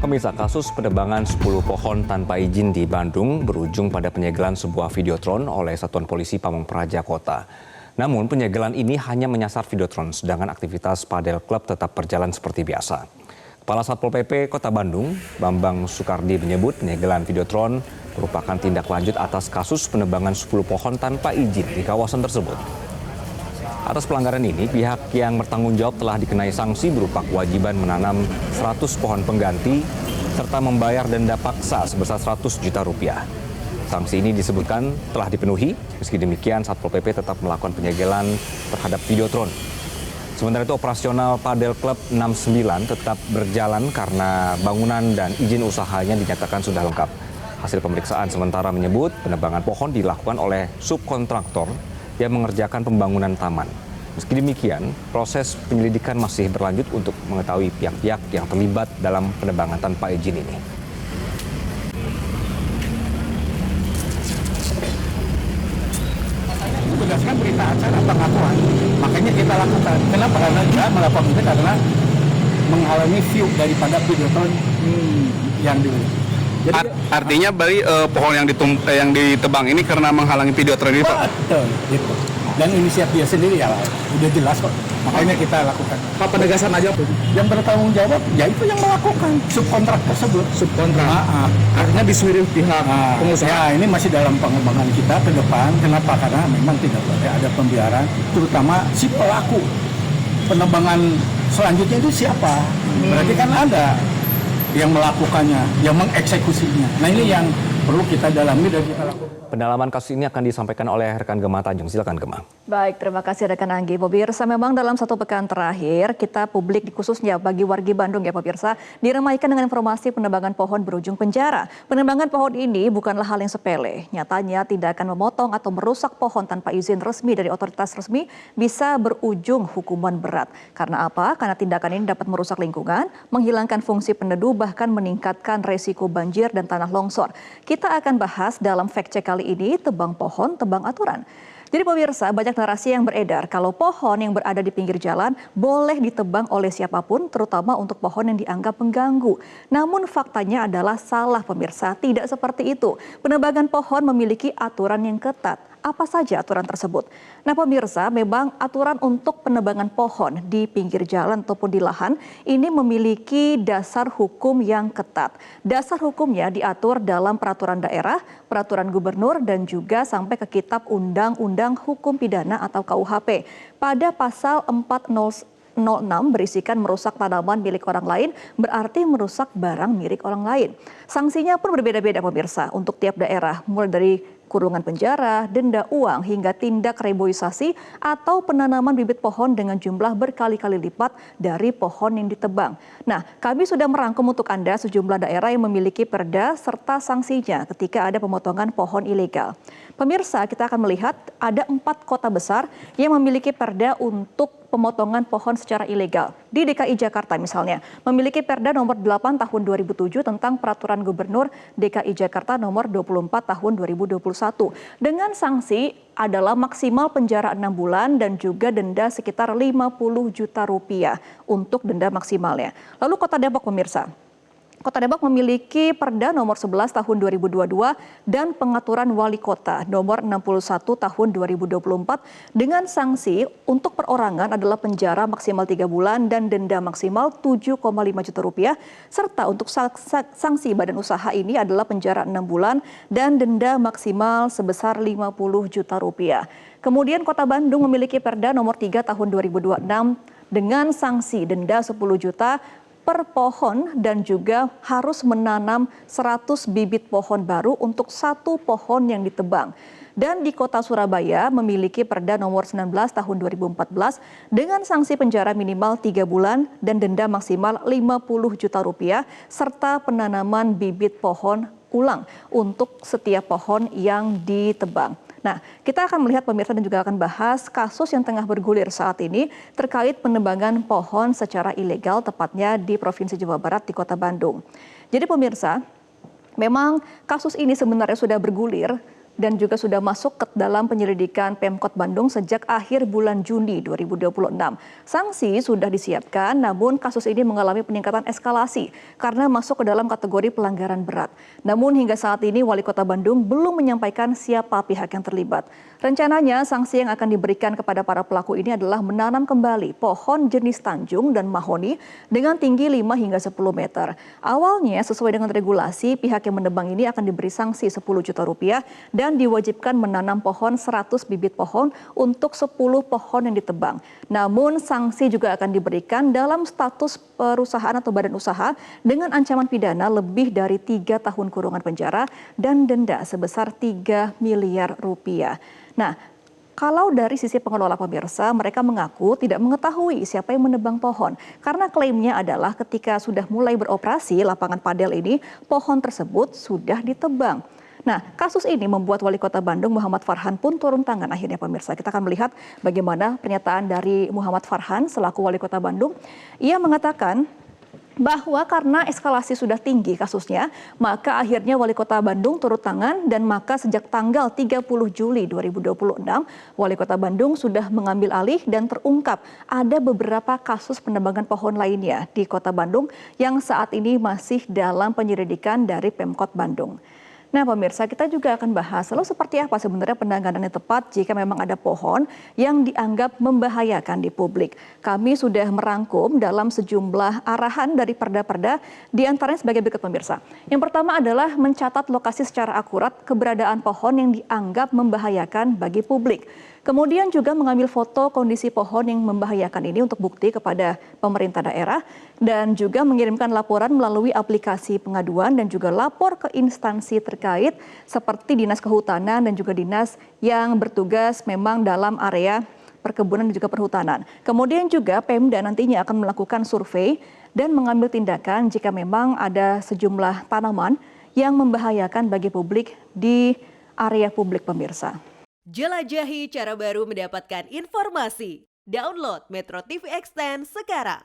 Pemirsa, kasus penebangan 10 pohon tanpa izin di Bandung berujung pada penyegelan sebuah videotron oleh Satuan Polisi Pamong Praja Kota. Namun penyegelan ini hanya menyasar videotron, sedangkan aktivitas padel klub tetap berjalan seperti biasa. Kepala Satpol PP Kota Bandung, Bambang Sukardi menyebut penyegelan videotron merupakan tindak lanjut atas kasus penebangan 10 pohon tanpa izin di kawasan tersebut. Atas pelanggaran ini, pihak yang bertanggung jawab telah dikenai sanksi berupa kewajiban menanam 100 pohon pengganti serta membayar denda paksa sebesar 100 juta rupiah. Sanksi ini disebutkan telah dipenuhi, meski demikian Satpol PP tetap melakukan penyegelan terhadap videotron. Sementara itu operasional Padel Club 69 tetap berjalan karena bangunan dan izin usahanya dinyatakan sudah lengkap. Hasil pemeriksaan sementara menyebut penebangan pohon dilakukan oleh subkontraktor yang mengerjakan pembangunan taman. Meski demikian, proses penyelidikan masih berlanjut untuk mengetahui pihak-pihak yang terlibat dalam penebangan tanpa izin ini. Berdasarkan berita acara pengakuan, makanya kita lakukan. Kenapa? Karena dia melakukan itu karena menghalangi view daripada videotron yang dulu. Jadi, artinya Bali pohon yang ditebang ini karena menghalangi videotron ini, Pak? Betul, gitu. Dan inisiatif dia sendiri ya, udah jelas kok. Makanya kita lakukan. Pak, penegasan aja. Yang bertanggung jawab, ya itu yang melakukan subkontrak tersebut. Subkontrak. Artinya disuruh pihak pengusaha. Ya, ini masih dalam pengembangan kita ke depan. Kenapa? Karena memang tidak boleh ada pembiaran, terutama si pelaku penebangan selanjutnya itu siapa? Berarti kan ada yang melakukannya, yang mengeksekusinya. Nah ini yang perlu kita dalami dan kita lakukan. Pendalaman kasus ini akan disampaikan oleh rekan Gema Tanjung. Silakan Gema. Baik, terima kasih rekan Anggi. Pemirsa, memang dalam satu pekan terakhir kita publik khususnya bagi wargi Bandung ya pemirsa, diramaikan dengan informasi penebangan pohon berujung penjara. Penebangan pohon ini bukanlah hal yang sepele. Nyatanya tindakan memotong atau merusak pohon tanpa izin resmi dari otoritas resmi bisa berujung hukuman berat. Karena apa? Karena tindakan ini dapat merusak lingkungan, menghilangkan fungsi peneduh, bahkan meningkatkan resiko banjir dan tanah longsor. Kita akan bahas dalam fact check kali ini, tebang pohon, tebang aturan. Jadi pemirsa, banyak narasi yang beredar kalau pohon yang berada di pinggir jalan boleh ditebang oleh siapapun, terutama untuk pohon yang dianggap mengganggu. Namun faktanya adalah salah pemirsa, tidak seperti itu. Penebangan pohon memiliki aturan yang ketat. Apa saja aturan tersebut? Nah pemirsa, memang aturan untuk penebangan pohon di pinggir jalan ataupun di lahan ini memiliki dasar hukum yang ketat. Dasar hukumnya diatur dalam peraturan daerah, peraturan gubernur, dan juga sampai ke kitab Undang-Undang Hukum Pidana atau KUHP. Pada pasal 406 berisikan merusak tanaman milik orang lain berarti merusak barang milik orang lain. Sanksinya pun berbeda-beda pemirsa untuk tiap daerah, mulai dari kurungan penjara, denda uang, hingga tindak reboisasi atau penanaman bibit pohon dengan jumlah berkali-kali lipat dari pohon yang ditebang. Nah, kami sudah merangkum untuk Anda sejumlah daerah yang memiliki perda serta sanksinya ketika ada pemotongan pohon ilegal. Pemirsa, kita akan melihat ada 4 kota besar yang memiliki perda untuk pemotongan pohon secara ilegal. Di DKI Jakarta misalnya, memiliki Perda nomor 8 tahun 2007 tentang Peraturan Gubernur DKI Jakarta nomor 24 tahun 2021. Dengan sanksi adalah maksimal penjara 6 bulan dan juga denda sekitar 50 juta rupiah untuk denda maksimalnya. Lalu Kota Depok pemirsa. Kota Depok memiliki Perda nomor 11 tahun 2022 dan Pengaturan Wali Kota nomor 61 tahun 2024 dengan sanksi untuk perorangan adalah penjara maksimal 3 bulan dan denda maksimal 7,5 juta rupiah serta untuk sanksi badan usaha ini adalah penjara 6 bulan dan denda maksimal sebesar 50 juta rupiah. Kemudian Kota Bandung memiliki Perda nomor 3 tahun 2026 dengan sanksi denda 10 juta per pohon dan juga harus menanam 100 bibit pohon baru untuk 1 pohon yang ditebang. Dan di Kota Surabaya memiliki Perda nomor 19 tahun 2014 dengan sanksi penjara minimal 3 bulan dan denda maksimal 50 juta rupiah serta penanaman bibit pohon ulang untuk setiap pohon yang ditebang. Nah, kita akan melihat pemirsa dan juga akan bahas kasus yang tengah bergulir saat ini terkait penebangan pohon secara ilegal tepatnya di Provinsi Jawa Barat di Kota Bandung. Jadi pemirsa, memang kasus ini sebenarnya sudah bergulir dan juga sudah masuk ke dalam penyelidikan Pemkot Bandung sejak akhir bulan Juni 2026. Sanksi sudah disiapkan, namun kasus ini mengalami peningkatan eskalasi karena masuk ke dalam kategori pelanggaran berat. Namun hingga saat ini Wali Kota Bandung belum menyampaikan siapa pihak yang terlibat. Rencananya sanksi yang akan diberikan kepada para pelaku ini adalah menanam kembali pohon jenis Tanjung dan Mahoni dengan tinggi 5 hingga 10 meter. Awalnya sesuai dengan regulasi, pihak yang menebang ini akan diberi sanksi 10 juta rupiah dan diwajibkan menanam pohon 100 bibit pohon untuk 10 pohon yang ditebang. Namun sanksi juga akan diberikan dalam status perusahaan atau badan usaha dengan ancaman pidana lebih dari 3 tahun kurungan penjara dan denda sebesar 3 miliar rupiah. Nah, kalau dari sisi pengelola pemirsa, mereka mengaku tidak mengetahui siapa yang menebang pohon. Karena klaimnya adalah ketika sudah mulai beroperasi lapangan padel ini, pohon tersebut sudah ditebang. Nah, kasus ini membuat Wali Kota Bandung Muhammad Farhan pun turun tangan akhirnya pemirsa. Kita akan melihat bagaimana pernyataan dari Muhammad Farhan selaku Wali Kota Bandung. Ia mengatakan bahwa karena eskalasi sudah tinggi kasusnya, maka akhirnya Wali Kota Bandung turut tangan dan maka sejak tanggal 30 Juli 2026, Wali Kota Bandung sudah mengambil alih dan terungkap ada beberapa kasus penebangan pohon lainnya di Kota Bandung yang saat ini masih dalam penyelidikan dari Pemkot Bandung. Nah pemirsa, kita juga akan bahas lalu seperti apa sebenarnya penanganan yang tepat jika memang ada pohon yang dianggap membahayakan di publik. Kami sudah merangkum dalam sejumlah arahan dari perda-perda, di antaranya sebagai berikut pemirsa. Yang pertama adalah mencatat lokasi secara akurat keberadaan pohon yang dianggap membahayakan bagi publik. Kemudian juga mengambil foto kondisi pohon yang membahayakan ini untuk bukti kepada pemerintah daerah dan juga mengirimkan laporan melalui aplikasi pengaduan dan juga lapor ke instansi terkait seperti Dinas Kehutanan dan juga dinas yang bertugas memang dalam area perkebunan dan juga perhutanan. Kemudian juga Pemda nantinya akan melakukan survei dan mengambil tindakan jika memang ada sejumlah tanaman yang membahayakan bagi publik di area publik pemirsa. Jelajahi cara baru mendapatkan informasi. Download Metro TV Extend sekarang.